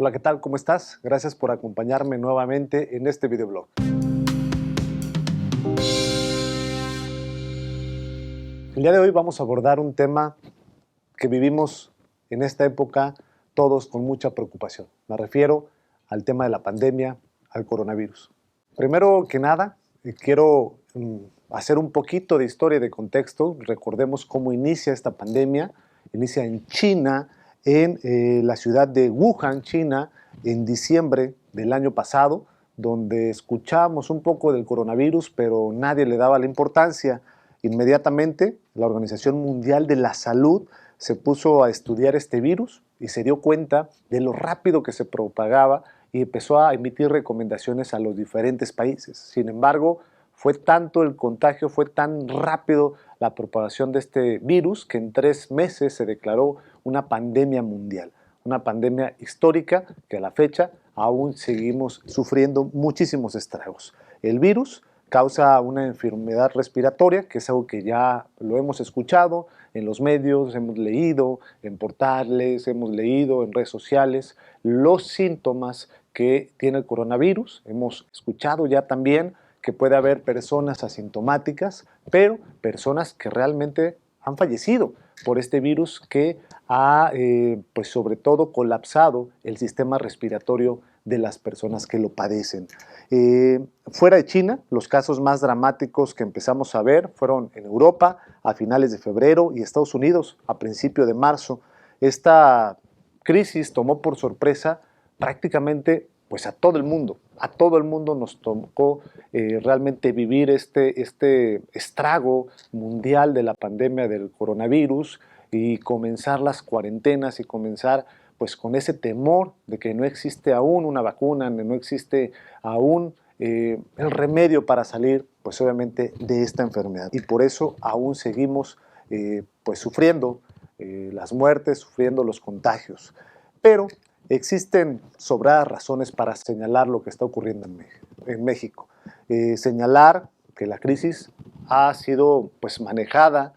Hola, ¿qué tal? ¿Cómo estás? Gracias por acompañarme nuevamente en este videoblog. El día de hoy vamos a abordar un tema que vivimos en esta época todos con mucha preocupación. Me refiero al tema de la pandemia, al coronavirus. Primero que nada, quiero hacer un poquito de historia y de contexto. Recordemos cómo inicia esta pandemia. Inicia en China, en la ciudad de Wuhan, China, en diciembre del año pasado, donde escuchamos un poco del coronavirus, pero nadie le daba la importancia. Inmediatamente, la Organización Mundial de la Salud se puso a estudiar este virus y se dio cuenta de lo rápido que se propagaba y empezó a emitir recomendaciones a los diferentes países. Sin embargo, fue tanto el contagio, fue tan rápido la propagación de este virus que en 3 meses se declaró una pandemia mundial, una pandemia histórica que a la fecha aún seguimos sufriendo muchísimos estragos. El virus causa una enfermedad respiratoria, que es algo que ya lo hemos escuchado en los medios, hemos leído en portales, hemos leído en redes sociales los síntomas que tiene el coronavirus. Hemos escuchado ya también que puede haber personas asintomáticas, pero personas que realmente han fallecido por este virus que ha, pues sobre todo, colapsado el sistema respiratorio de las personas que lo padecen. Fuera de China, los casos más dramáticos que empezamos a ver fueron en Europa a finales de febrero y Estados Unidos a principios de marzo. Esta crisis tomó por sorpresa prácticamente pues a todo el mundo. A todo el mundo nos tocó realmente vivir este estrago mundial de la pandemia del coronavirus y comenzar las cuarentenas y comenzar pues con ese temor de que no existe aún una vacuna, no existe aún el remedio para salir pues obviamente de esta enfermedad. Y por eso aún seguimos pues sufriendo las muertes, sufriendo los contagios. Pero existen sobradas razones para señalar lo que está ocurriendo en México. Señalar que la crisis ha sido pues manejada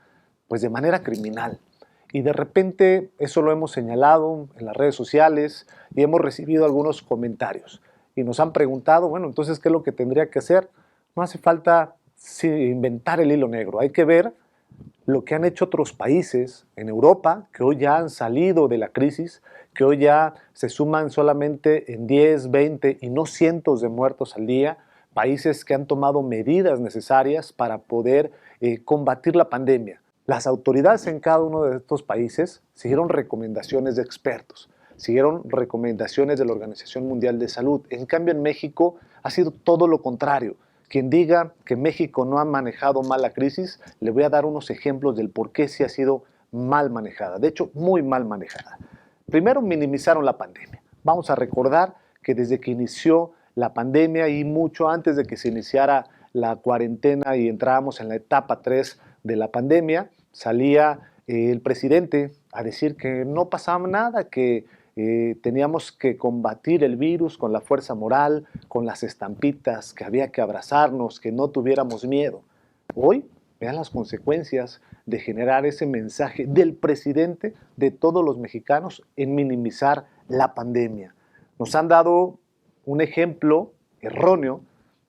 pues de manera criminal. Y de repente eso lo hemos señalado en las redes sociales y hemos recibido algunos comentarios. Y nos han preguntado, bueno, entonces, ¿qué es lo que tendría que hacer? No hace falta inventar el hilo negro. Hay que ver lo que han hecho otros países en Europa, que hoy ya han salido de la crisis, que hoy ya se suman solamente en 10, 20 y no cientos de muertos al día, países que han tomado medidas necesarias para poder combatir la pandemia. Las autoridades en cada uno de estos países siguieron recomendaciones de expertos, siguieron recomendaciones de la Organización Mundial de Salud. En cambio, en México ha sido todo lo contrario. Quien diga que México no ha manejado mal la crisis, le voy a dar unos ejemplos del por qué sí ha sido mal manejada. De hecho, muy mal manejada. Primero, minimizaron la pandemia. Vamos a recordar que desde que inició la pandemia y mucho antes de que se iniciara la cuarentena y entrábamos en la etapa 3 de la pandemia, salía el presidente a decir que no pasaba nada, que teníamos que combatir el virus con la fuerza moral, con las estampitas, que había que abrazarnos, que no tuviéramos miedo. Hoy, vean las consecuencias de generar ese mensaje del presidente, de todos los mexicanos, en minimizar la pandemia. Nos han dado un ejemplo erróneo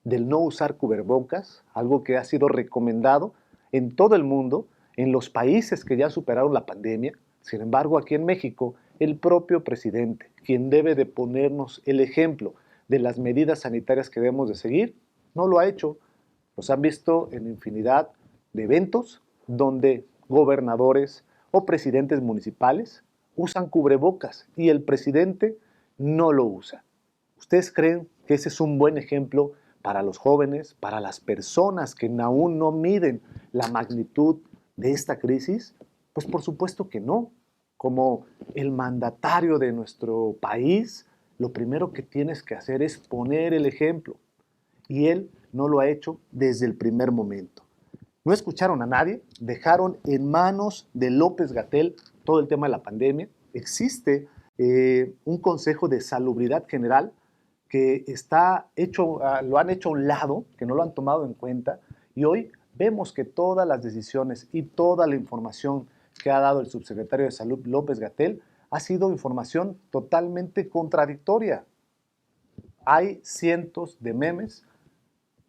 del no usar cubrebocas, algo que ha sido recomendado en todo el mundo, en los países que ya superaron la pandemia. Sin embargo, aquí en México, el propio presidente, quien debe de ponernos el ejemplo de las medidas sanitarias que debemos de seguir, no lo ha hecho. Los han visto en infinidad de eventos donde gobernadores o presidentes municipales usan cubrebocas y el presidente no lo usa. ¿Ustedes creen que ese es un buen ejemplo para los jóvenes, para las personas que aún no miden la magnitud de esta crisis? Pues por supuesto que no. Como el mandatario de nuestro país, lo primero que tienes que hacer es poner el ejemplo. Y él no lo ha hecho desde el primer momento. No escucharon a nadie, dejaron en manos de López-Gatell todo el tema de la pandemia. Existe un Consejo de Salubridad General que está hecho, lo han hecho a un lado, que no lo han tomado en cuenta, y hoy vemos que todas las decisiones y toda la información que ha dado el subsecretario de Salud López-Gatell ha sido información totalmente contradictoria. Hay cientos de memes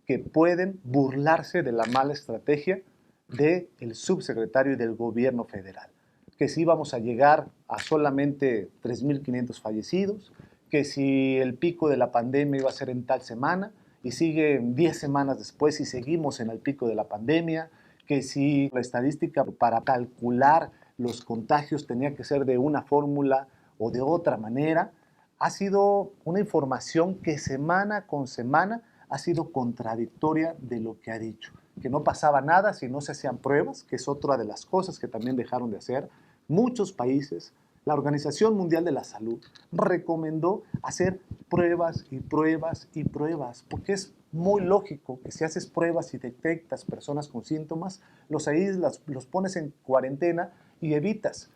que pueden burlarse de la mala estrategia del subsecretario y del gobierno federal. Que si íbamos a llegar a solamente 3.500 fallecidos, que si el pico de la pandemia iba a ser en tal semana, y sigue 10 semanas después y seguimos en el pico de la pandemia, que si la estadística para calcular los contagios tenía que ser de una fórmula o de otra manera, ha sido una información que semana con semana ha sido contradictoria de lo que ha dicho, que no pasaba nada si no se hacían pruebas, que es otra de las cosas que también dejaron de hacer. Muchos países, la Organización Mundial de la Salud recomendó hacer pruebas y pruebas y pruebas, porque es muy lógico que si haces pruebas y detectas personas con síntomas, los aíslas, los pones en cuarentena y evitas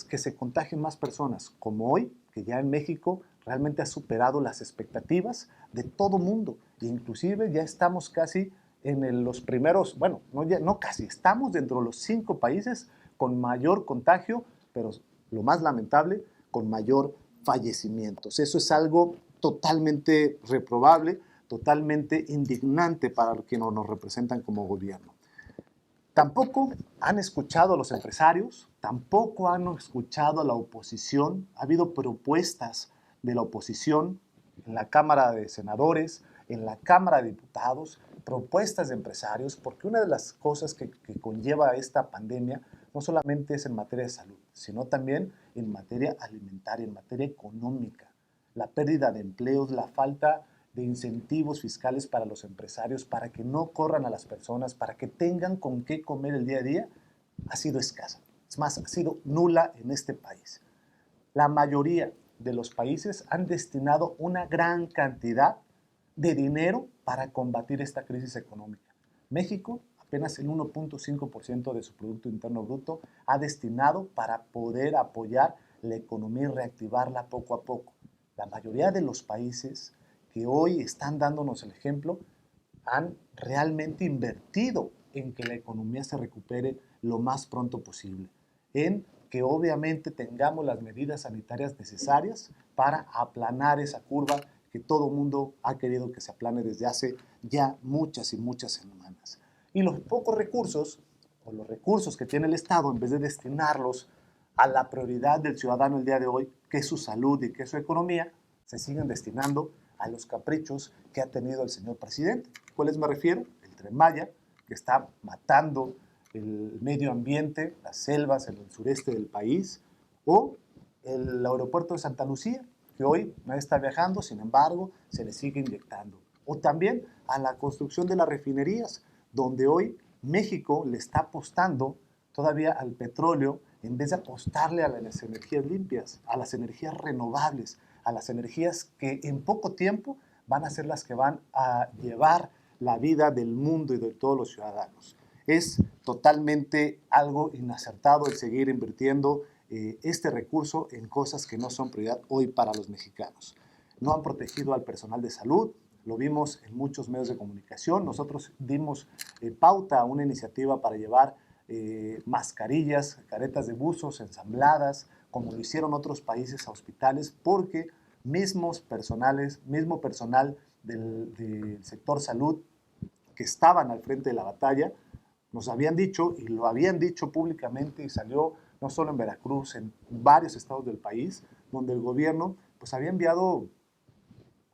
que se contagien más personas, como hoy, que ya en México realmente ha superado las expectativas de todo mundo. E inclusive ya estamos casi en los primeros, bueno, no casi, estamos dentro de los 5 países con mayor contagio, pero lo más lamentable, con mayor fallecimientos. Eso es algo totalmente reprobable, totalmente indignante para los que nos representan como gobierno. Tampoco han escuchado a los empresarios, tampoco han escuchado a la oposición. Ha habido propuestas de la oposición en la Cámara de Senadores, en la Cámara de Diputados, propuestas de empresarios, porque una de las cosas que conlleva esta pandemia no solamente es en materia de salud, sino también en materia alimentaria, en materia económica. La pérdida de empleos, la falta de incentivos fiscales para los empresarios, para que no corran a las personas, para que tengan con qué comer el día a día, ha sido escasa. Es más, ha sido nula en este país. La mayoría de los países han destinado una gran cantidad de dinero para combatir esta crisis económica. México, apenas el 1.5% de su Producto Interno Bruto ha destinado para poder apoyar la economía y reactivarla poco a poco. La mayoría de los países que hoy están dándonos el ejemplo han realmente invertido en que la economía se recupere lo más pronto posible, en que obviamente tengamos las medidas sanitarias necesarias para aplanar esa curva que todo el mundo ha querido que se aplane desde hace ya muchas y muchas semanas. Y los pocos recursos, o los recursos que tiene el Estado, en vez de destinarlos a la prioridad del ciudadano el día de hoy, que es su salud y que es su economía, se siguen destinando a los caprichos que ha tenido el señor presidente. ¿Cuáles me refiero? El Tren Maya, que está matando el medio ambiente, las selvas en el sureste del país, o el aeropuerto de Santa Lucía, que hoy nadie está viajando, sin embargo, se le sigue inyectando. O también a la construcción de las refinerías, donde hoy México le está apostando todavía al petróleo en vez de apostarle a las energías limpias, a las energías renovables, a las energías que en poco tiempo van a ser las que van a llevar la vida del mundo y de todos los ciudadanos. Es totalmente algo inacertado el seguir invirtiendo este recurso en cosas que no son prioridad hoy para los mexicanos. No han protegido al personal de salud, lo vimos en muchos medios de comunicación. Nosotros dimos pauta a una iniciativa para llevar mascarillas, caretas de buzos ensambladas, como lo hicieron otros países a hospitales, porque mismo personal del sector salud que estaban al frente de la batalla, nos habían dicho, y lo habían dicho públicamente, y salió no solo en Veracruz, en varios estados del país, donde el gobierno pues había enviado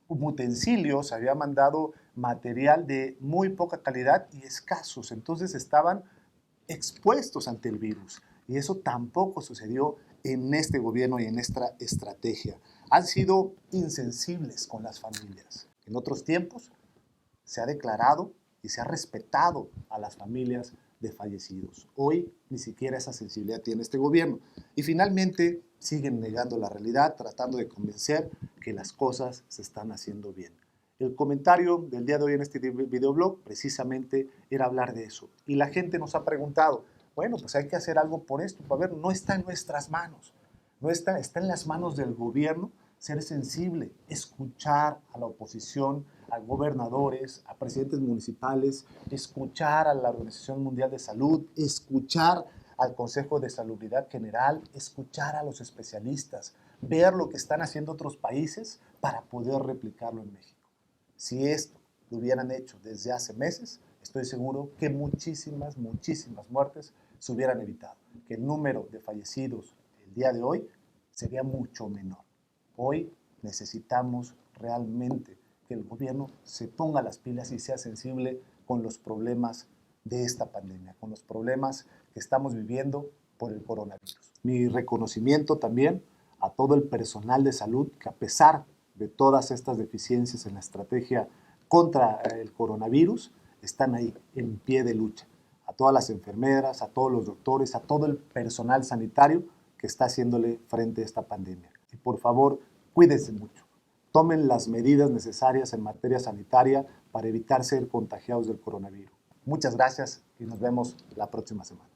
utensilios, había mandado material de muy poca calidad y escasos, entonces estaban expuestos ante el virus. Y eso tampoco sucedió en este gobierno y en esta estrategia. Han sido insensibles con las familias. En otros tiempos se ha declarado y se ha respetado a las familias de fallecidos. Hoy ni siquiera esa sensibilidad tiene este gobierno. Y finalmente siguen negando la realidad, tratando de convencer que las cosas se están haciendo bien. El comentario del día de hoy en este videoblog precisamente era hablar de eso. Y la gente nos ha preguntado, bueno, pues hay que hacer algo por esto. A ver, no está en nuestras manos. No está en las manos del gobierno ser sensible, escuchar a la oposición, a gobernadores, a presidentes municipales, escuchar a la Organización Mundial de Salud, escuchar al Consejo de Salubridad General, escuchar a los especialistas, ver lo que están haciendo otros países para poder replicarlo en México. Si esto lo hubieran hecho desde hace meses, estoy seguro que muchísimas muertes se hubieran evitado, que el número de fallecidos el día de hoy sería mucho menor. Hoy necesitamos realmente que el gobierno se ponga las pilas y sea sensible con los problemas de esta pandemia, con los problemas que estamos viviendo por el coronavirus. Mi reconocimiento también a todo el personal de salud que, a pesar de todas estas deficiencias en la estrategia contra el coronavirus, están ahí en pie de lucha. A todas las enfermeras, a todos los doctores, a todo el personal sanitario que está haciéndole frente a esta pandemia. Y por favor, cuídense mucho. Tomen las medidas necesarias en materia sanitaria para evitar ser contagiados del coronavirus. Muchas gracias y nos vemos la próxima semana.